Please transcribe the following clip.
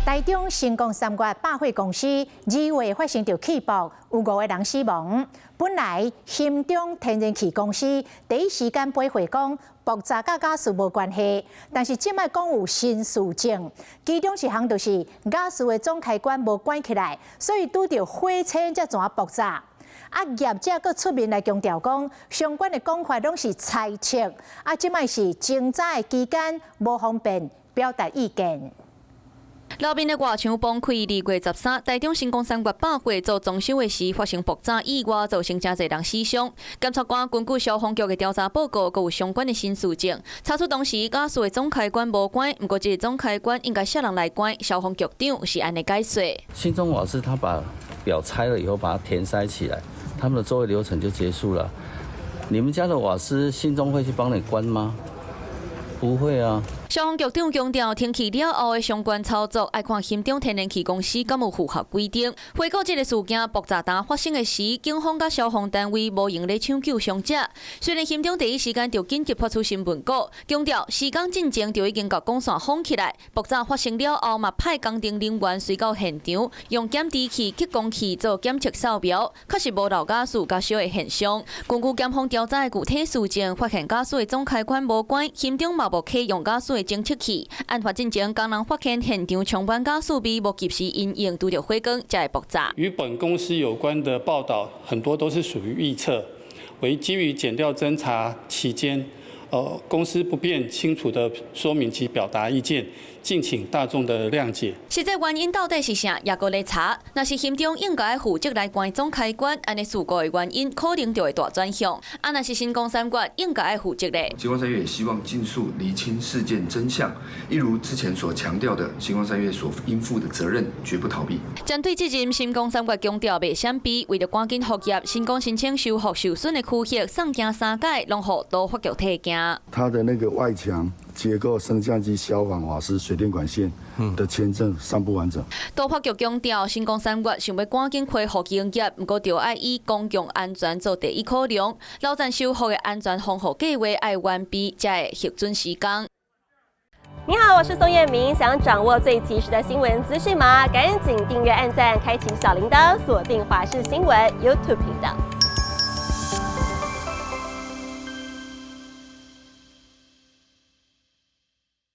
台中成功3月百货公司2月发生着气爆，有5个人死亡。本来新中天然气公司第一时间回回讲爆炸甲假事无关系，但是即摆讲有新事证，其中一项就是假事的总开关无关起来，所以拄着火车才怎爆炸。业者阁出面来强调讲，相关的讲法拢是猜测，即摆是侦查的期间无方便表达意见。路边的外墙崩溃，2月13，台中成功3月百货做装修的时发生爆炸意外，造成真侪人死伤。检察官根据消防局的调查报告，佮有相关的新事证，查出当时假事的总开关无关，不过这个总开关应该啥人来关？消防局长是安尼解说。新中瓦斯他把表拆了以后，把它填塞起来，他们的作业流程就结束了。你们家的瓦斯，新中会去帮你关吗？不会啊。消防局长强调，停气了后的相关操作，要看新中天然气公司敢有符合规定。回顾这个事件爆炸弹发生的时，警方甲消防单位无用咧抢救伤者。虽然新中第一时间就紧急发出新闻稿，强调时间进前就已经甲公线封起来。爆炸发生了后，嘛派工程人员随到现场，用减低器、激光器做检测扫描，确实无漏假事、假烧的现象。根据检方调查的具体事件，发现假事的总开关无关，新中嘛无启用假事的侦测器。案发进前，工人发现现场充满假树皮，无及时因应拄着火光，才会爆炸。与本公司有关的报道，很多都是属于预测，为基于检调侦查期间，公司不便清楚的说明及表达意见，敬请大众的谅解。实际原因到底是啥？也搁咧查。若是新中应该负责来关总开关，安尼事故的原因可能就会大转向。若是新光3月应该负责咧。新光三越也希望尽速厘清事件真相，一如之前所强调的，新光三越所应负的责任绝不逃避。针对这任新光3月强调袂闪避，为了赶紧复业，新光申请修复受损的区域，送件3届，拢予都法局退件。它的那个外墙结构、升降机、消防、瓦斯、水电管线的签证尚不完整。都法局强调，新光3月想要赶紧恢复营业，不过就要以公共安全做第一考量。老站修复的安全防护计划要完备，才会核准施工。你好，我是宋彦明。想掌握最及时的新闻资讯吗？赶紧订阅、按赞、开启小铃铛，锁定华视新闻 YouTube 频道。